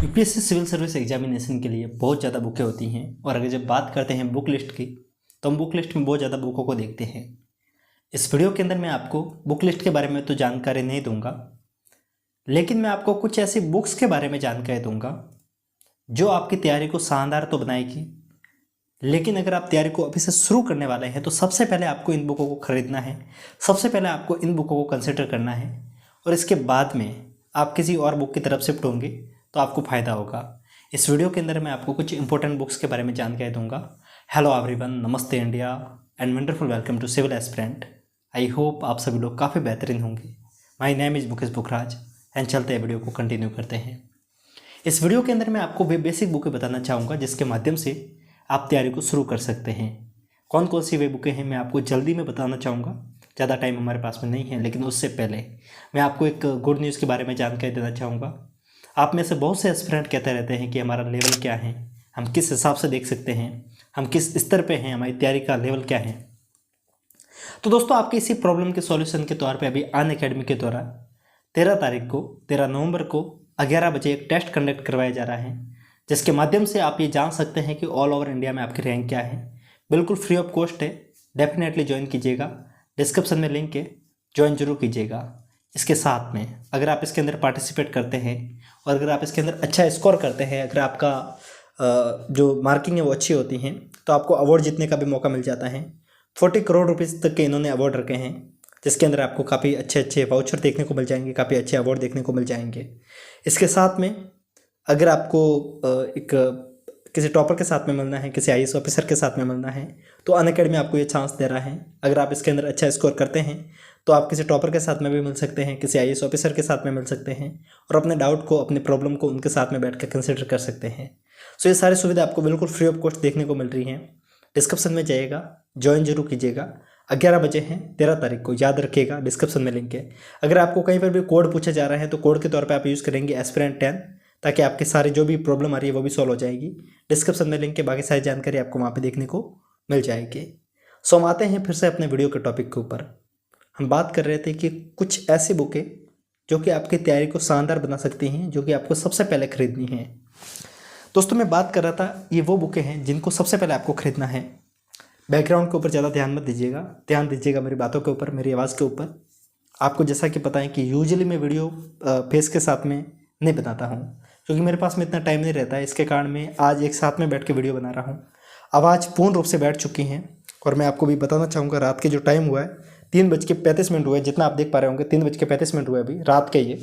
UPSC civil service examination के लिए बहुत ज़्यादा बुकें होती हैं और अगर जब बात करते हैं बुक लिस्ट की तो हम बुक लिस्ट में बहुत ज़्यादा बुकों को देखते हैं। इस वीडियो के अंदर मैं आपको बुक लिस्ट के बारे में तो जानकारी नहीं दूंगा, लेकिन मैं आपको कुछ ऐसी बुक्स के बारे में जानकारी दूंगा जो आपकी तैयारी को शानदार तो बनाएगी, लेकिन अगर आप तैयारी को अभी से शुरू करने वाले हैं तो सबसे पहले आपको इन बुकों को खरीदना है, सबसे पहले आपको इन बुकों को कंसिडर करना है और इसके बाद में आप किसी और बुक की तरफ शिफ्ट होंगे तो आपको फ़ायदा होगा। इस वीडियो के अंदर मैं आपको कुछ इंपॉर्टेंट बुक्स के बारे में जानकारी दूंगा। हेलो एवरीवन, नमस्ते India and wonderful welcome to civil aspirant. I hope आप सभी लोग काफ़ी बेहतरीन होंगे। My name is Mukesh Bukhraj and चलते हैं वीडियो को कंटिन्यू करते हैं। इस वीडियो के अंदर मैं आपको वे बेसिक बुकें बताना चाहूँगा जिसके माध्यम से आप तैयारी को शुरू कर सकते हैं। कौन कौन सी वे बुकें हैं मैं आपको जल्दी में बताना चाहूँगा, ज़्यादा टाइम हमारे पास में नहीं है, लेकिन उससे पहले मैं आपको एक गुड न्यूज़ के बारे में जानकारी देना चाहूँगा। आप में से बहुत से एस्पिरेंट कहते रहते हैं कि हमारा लेवल क्या है, हम किस हिसाब से देख सकते हैं, हम किस स्तर पे हैं, हमारी तैयारी का लेवल क्या है। तो दोस्तों, आपके इसी प्रॉब्लम के सॉल्यूशन के तौर पे अभी अनअकैडमी के द्वारा 13 नवंबर को 11 बजे एक टेस्ट कंडक्ट करवाया जा रहा है, जिसके माध्यम से आप ये जान सकते हैं कि ऑल ओवर इंडिया में आपकी रैंक क्या है। बिल्कुल फ्री ऑफ कॉस्ट है, डेफिनेटली ज्वाइन कीजिएगा। डिस्क्रिप्शन में लिंक है, ज्वाइन जरूर कीजिएगा। इसके साथ में अगर आप इसके अंदर पार्टिसिपेट करते हैं और अगर आप इसके अंदर अच्छा स्कोर करते हैं, अगर आपका जो मार्किंग है वो अच्छी होती है तो आपको अवार्ड जीतने का भी मौका मिल जाता है। 40 करोड़ रुपीज़ तक के इन्होंने अवार्ड रखे हैं, जिसके अंदर आपको काफ़ी अच्छे अच्छे वाउचर देखने को मिल जाएंगे, काफ़ी अच्छे अवार्ड देखने को मिल जाएंगे। इसके साथ में अगर आपको किसी टॉपर के साथ में मिलना है, किसी आईएएस ऑफिसर के साथ में मिलना है, तो अनअकैडमी आपको ये चांस दे रहा है। अगर आप इसके अंदर अच्छा स्कोर करते हैं तो आप किसी टॉपर के साथ में भी मिल सकते हैं, किसी आईएएस ऑफिसर के साथ में मिल सकते हैं और अपने डाउट को, अपने प्रॉब्लम को उनके साथ में बैठ कर कंसिडर कर सकते हैं। सो ये सारी सुविधा आपको बिल्कुल फ्री ऑफ कॉस्ट देखने को मिल रही हैं। डिस्क्रिप्शन में जाइएगा, ज्वाइन जरूर कीजिएगा। 11 बजे हैं 13 तारीख को, याद रखिएगा। डिस्क्रिप्शन में लिंक है। अगर आपको कहीं पर भी कोड पूछा जा रहा है तो कोड के तौर पर आप यूज़ करेंगे एस्पिरेंट 10, ताकि आपके सारे जो भी प्रॉब्लम आ रही है वो भी सॉल्व हो जाएगी। डिस्क्रिप्शन में लिंक है, बाकी सारी जानकारी आपको वहाँ पे देखने को मिल जाएगी। सो हम आते हैं फिर से अपने वीडियो के टॉपिक के ऊपर। हम बात कर रहे थे कि कुछ ऐसी बुकें जो कि आपकी तैयारी को शानदार बना सकती हैं, जो कि आपको सबसे पहले खरीदनी है। दोस्तों, मैं बात कर रहा था ये वो बुकें हैं जिनको सबसे पहले आपको खरीदना है। बैकग्राउंड के ऊपर ज़्यादा ध्यान मत दीजिएगा, ध्यान दीजिएगा मेरी बातों के ऊपर, मेरी आवाज़ के ऊपर। आपको जैसा कि पता है कि यूजुअली मैं वीडियो फेस के साथ में नहीं बनाता हूँ, क्योंकि मेरे पास में इतना टाइम नहीं रहता है। इसके कारण मैं आज एक साथ में बैठ के वीडियो बना रहा हूँ। आवाज़ पूर्ण रूप से बैठ चुकी हैं और मैं आपको भी बताना चाहूँगा, रात के जो टाइम हुआ है 3:35 हुआ है, जितना आप देख पा रहे होंगे 3:35 हुआ है अभी रात के ये।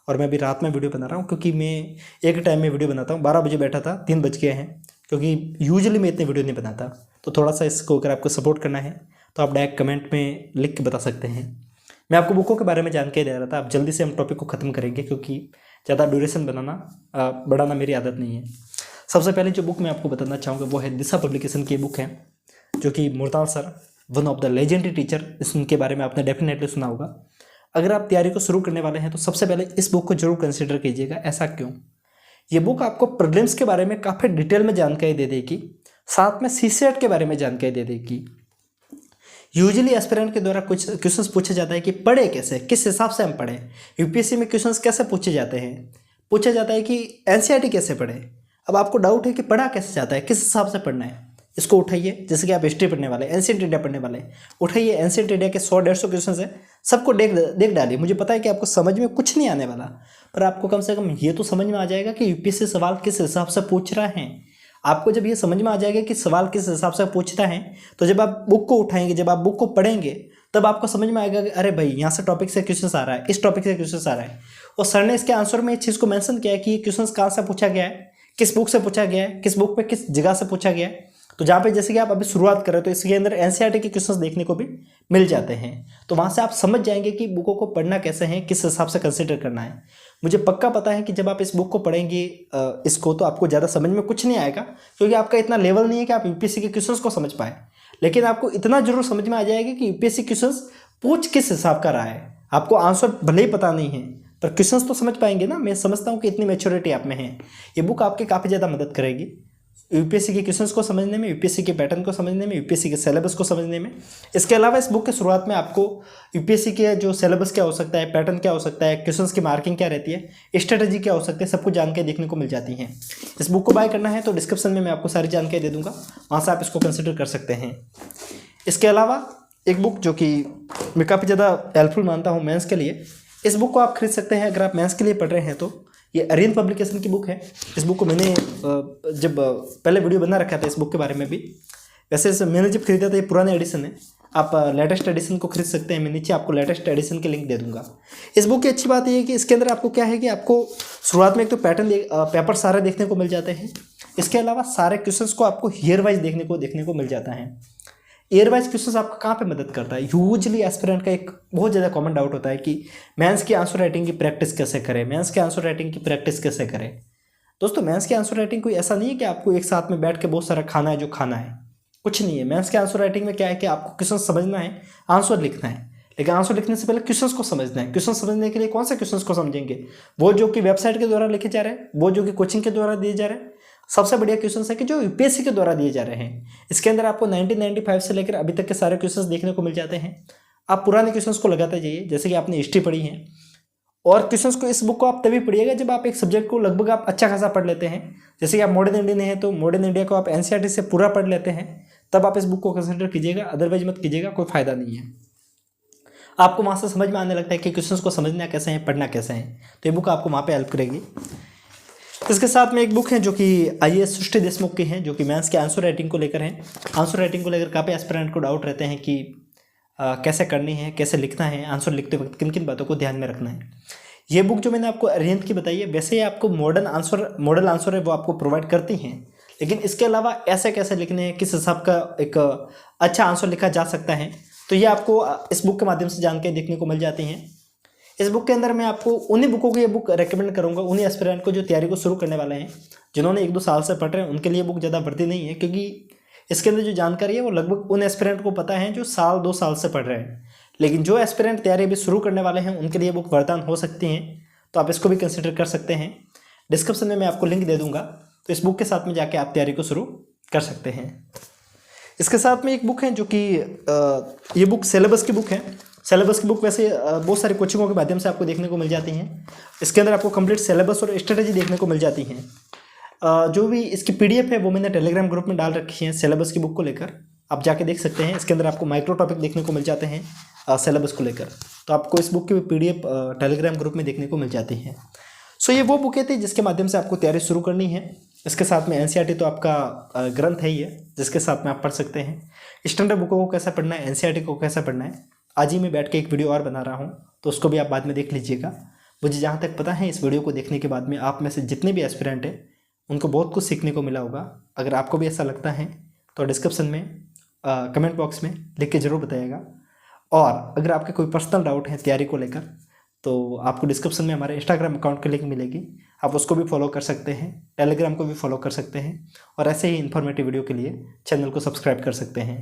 और मैं अभी रात में वीडियो बना रहा हूँ, क्योंकि मैं एक टाइम में वीडियो बनाता हूँ। 12 बजे बैठा था, 3 बज गए हैं, क्योंकि यूजुअली मैं इतने वीडियो नहीं बनाता। तो थोड़ा सा इसको अगर आपको सपोर्ट करना है तो आप डायरेक्ट कमेंट में लिख के बता सकते हैं। मैं आपको बुकों के बारे में जानकारी दे रहा था। अब जल्दी से हम टॉपिक को ख़त्म करेंगे, क्योंकि ज़्यादा ड्यूरेशन बढ़ाना मेरी आदत नहीं है। सबसे पहले जो बुक मैं आपको बताना चाहूँगा वो है दिशा पब्लिकेशन की बुक है, जो कि Murtal sir, one of the legendary teacher, इनके बारे में आपने डेफिनेटली सुना होगा। अगर आप तैयारी को शुरू करने वाले हैं तो सबसे पहले इस बुक को जरूर कंसिडर कीजिएगा। ऐसा क्यों? ये बुक आपको प्रीलिम्स के बारे में काफ़ी डिटेल में जानकारी दे देगी, साथ में सीसेट के बारे में जानकारी दे देगी। यूजुअली एस्पिरेंट के द्वारा कुछ क्वेश्चंस पूछा जाता है कि पढ़े कैसे, किस हिसाब से हम पढ़ें। यूपीएससी में क्वेश्चंस कैसे पूछे जाते हैं, पूछा जाता है कि एनसीईआरटी कैसे पढ़े। अब आपको डाउट है कि पढ़ा कैसे जाता है, किस हिसाब से पढ़ना है। इसको उठाइए, जैसे कि आप हिस्ट्री पढ़ने वाले, एंशिएंट इंडिया पढ़ने वाले, उठाइए एंशिएंट इंडिया के 100-150 क्वेश्चन है, सबको देख डालिए। मुझे पता है कि आपको समझ में कुछ नहीं आने वाला, पर आपको कम से कम ये तो समझ में आ जाएगा कि यूपीएससी सवाल किस हिसाब से पूछ रहा है। आपको जब ये समझ में आ जाएगा कि सवाल किस हिसाब से पूछता है, तो जब आप बुक को उठाएंगे, जब आप बुक को पढ़ेंगे, तब आपको समझ में आएगा कि अरे भाई, यहाँ से टॉपिक से क्वेश्चन आ रहा है, इस टॉपिक से क्वेश्चन आ रहा है। और सर ने इसके आंसर में इस चीज़ को मेंशन किया है कि ये क्वेश्चन कहाँ से पूछा गया है, किस बुक से पूछा गया है, किस बुक पे किस जगह से पूछा गया है। तो जहाँ पे जैसे कि आप अभी शुरुआत कर रहे हो तो इसके अंदर एनसीईआरटी के क्वेश्चंस देखने को भी मिल जाते हैं। तो वहाँ से आप समझ जाएंगे कि बुकों को पढ़ना कैसे है, किस हिसाब से कंसिडर करना है। मुझे पक्का पता है कि जब आप इस बुक को पढ़ेंगे इसको, तो आपको ज़्यादा समझ में कुछ नहीं आएगा, क्योंकि आपका इतना लेवल नहीं है कि आप यूपीएससी के क्वेश्चंस को समझ पाए। लेकिन आपको इतना जरूर समझ में आ जाएगा कि यूपीएससी क्वेश्चंस पूछ किस हिसाब का रहा है। आपको आंसर भले ही पता नहीं है, पर क्वेश्चंस तो समझ पाएंगे ना। मैं समझता हूँ कि इतनी मैच्योरिटी आप में है। ये बुक आपकी काफ़ी ज़्यादा मदद करेगी। यूपीएससी के क्वेश्चंस को समझने में, यूपीएससी के पैटर्न को समझने में, यूपीएससी के सिलेबस को समझने में। इसके अलावा इस बुक के शुरुआत में आपको यूपीएससी के जो सिलेबस क्या हो सकता है, पैटर्न क्या हो सकता है, क्वेश्चंस की मार्किंग क्या रहती है, स्ट्रेटजी क्या हो सकती है, सब कुछ जानकारी देखने को मिल जाती है। इस बुक को बाय करना है तो डिस्क्रिप्शन में मैं आपको सारी जानकारी दे दूँगा, वहाँ से आप इसको कंसिडर कर सकते हैं। इसके अलावा एक बुक जो कि मैं काफ़ी ज़्यादा हेल्पफुल मानता हूँ मेंस के लिए, इस बुक को आप खरीद सकते हैं अगर आप मेंस के लिए पढ़ रहे हैं तो। ये अरिहंत पब्लिकेशन की बुक है। इस बुक को मैंने जब पहले वीडियो बना रखा था इस बुक के बारे में भी। वैसे मैंने जब खरीदा था, ये पुराना एडिशन है, आप लेटेस्ट एडिशन को खरीद सकते हैं। मैं नीचे आपको लेटेस्ट एडिशन के लिंक दे दूंगा। इस बुक की अच्छी बात यह है कि इसके अंदर आपको क्या है कि आपको शुरुआत में एक तो पैटर्न पेपर सारे देखने को मिल जाते हैं। इसके अलावा सारे क्वेश्चंस को आपको ईयर वाइज देखने को मिल जाता है। ईयर वाइज क्वेश्चंस आपको कहाँ पे मदद करता है? यूजुअली एस्पिरेंट का एक बहुत ज़्यादा कॉमन डाउट होता है कि मेंस की आंसर राइटिंग की प्रैक्टिस कैसे करें, मेंस की आंसर राइटिंग की प्रैक्टिस कैसे करें। दोस्तों, मेंस की आंसर राइटिंग कोई ऐसा नहीं है कि आपको एक साथ में बैठ के बहुत सारा खाना है जो खाना है, कुछ नहीं है। मेंस के आंसर राइटिंग में क्या है कि आपको क्वेश्चन समझना है, आंसर लिखना है, लेकिन आंसर लिखने से पहले क्वेश्चंस को समझना है। क्वेश्चन समझने के लिए कौन से क्वेश्चंस को समझेंगे? वो जो कि वेबसाइट के द्वारा लिखे जा रहे हैं, वो जो कि कोचिंग के द्वारा दिए जा रहे हैं। सबसे बढ़िया क्वेश्चन है कि जो यूपीएससी के द्वारा दिए जा रहे हैं। इसके अंदर आपको 1995 से लेकर अभी तक के सारे क्वेश्चंस देखने को मिल जाते हैं। आप पुराने क्वेश्चंस को लगाते जाइए, जैसे कि आपने हिस्ट्री पढ़ी है, और क्वेश्चंस को इस बुक को आप तभी पढ़िएगा जब आप एक सब्जेक्ट को लगभग आप अच्छा खासा पढ़ लेते हैं। जैसे कि आप मॉडर्न इंडियन है तो मॉडर्न इंडिया को आप एनसीईआरटी से पूरा पढ़ लेते हैं, तब आप इस बुक को कंसिडर कीजिएगा, अदरवाइज मत कीजिएगा, कोई फायदा नहीं है। आपको वहाँ से समझ में आने लगता है कि क्वेश्चंस को समझना कैसे है, पढ़ना कैसे है, तो ये बुक आपको वहाँ पे हेल्प करेगी। इसके साथ में एक बुक है जो कि आईएएस सृष्टि देशमुख की है, जो कि मेंस के आंसर राइटिंग को लेकर है। आंसर राइटिंग को लेकर काफ़ी एस्पिरेंट को डाउट रहते हैं कि कैसे करनी है, कैसे लिखना है, आंसर लिखते वक्त किन किन बातों को ध्यान में रखना है। ये बुक जो मैंने आपको अरिहंत की बताई है, वैसे ही आपको मॉडल आंसर है वो आपको प्रोवाइड करती हैं, लेकिन इसके अलावा ऐसे कैसे लिखने हैं, किस हिसाब का एक अच्छा आंसर लिखा जा सकता है, तो ये आपको इस बुक के माध्यम से जानकारी देखने को मिल जाती हैं। इस बुक के अंदर मैं आपको उन्हीं बुकों की ये बुक रेकमेंड करूंगा, उन्हीं एस्पिरेंट को जो तैयारी को शुरू करने वाले हैं, जिन्होंने 1-2 साल से पढ़ रहे हैं, उनके लिए बुक ज़्यादा वर्दी नहीं है, क्योंकि इसके अंदर जो जानकारी है वो लगभग उन एस्पिरेंट को पता है जो 1-2 साल से पढ़ रहे हैं। लेकिन जो एस्पिरेंट तैयारी अभी शुरू करने वाले हैं उनके लिए बुक वरदान हो सकती हैं, तो आप इसको भी कंसिडर कर सकते हैं। डिस्क्रिप्शन में मैं आपको लिंक दे दूँगा, तो इस बुक के साथ में जाके आप तैयारी को शुरू कर सकते हैं। इसके साथ में एक बुक है जो कि ये बुक सिलेबस की बुक है। सिलेबस की बुक वैसे बहुत सारी कोचिंगों के माध्यम से आपको देखने को मिल जाती हैं। इसके अंदर आपको कंप्लीट सिलेबस और स्ट्रेटजी देखने को मिल जाती हैं। जो भी इसकी पीडीएफ है वो मैंने टेलीग्राम ग्रुप में डाल रखी है सिलेबस की बुक को लेकर, आप जाके देख सकते हैं। इसके अंदर आपको माइक्रो टॉपिक देखने को मिल जाते हैं सिलेबस को लेकर, तो आपको इस बुक की पीडीएफ टेलीग्राम ग्रुप में देखने को मिल जाती है। सो ये वो बुकें थी जिसके माध्यम से आपको तैयारी शुरू करनी है। इसके साथ में एनसीईआरटी तो आपका ग्रंथ है ही है, जिसके साथ में आप पढ़ सकते हैं। स्टैंडर्ड बुकों को कैसा पढ़ना है, एनसीईआरटी को कैसा पढ़ना है, आज ही मैं बैठ के एक वीडियो और बना रहा हूँ, तो उसको भी आप बाद में देख लीजिएगा। मुझे जहाँ तक पता है इस वीडियो को देखने के बाद में आप में से जितने भी एस्पिरेंट हैं उनको बहुत कुछ सीखने को मिला होगा। अगर आपको भी ऐसा लगता है तो डिस्क्रिप्शन में कमेंट बॉक्स में लिख के ज़रूर बताइएगा। और अगर आपके कोई पर्सनल डाउट है तैयारी को लेकर, तो आपको डिस्क्रिप्शन में हमारे इंस्टाग्राम अकाउंट की लिंक मिलेगी, आप उसको भी फॉलो कर सकते हैं, टेलीग्राम को भी फॉलो कर सकते हैं, और ऐसे ही इन्फॉर्मेटिव वीडियो के लिए चैनल को सब्सक्राइब कर सकते हैं।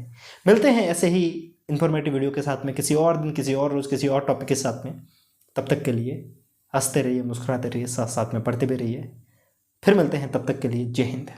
मिलते हैं ऐसे ही इन्फॉर्मेटिव वीडियो के साथ में किसी और दिन, किसी और रोज़, किसी और टॉपिक के साथ में। तब तक के लिए हंसते रहिए, मुस्कुराते रहिए, साथ साथ में पढ़ते भी रहिए। फिर मिलते हैं, तब तक के लिए जय हिंद।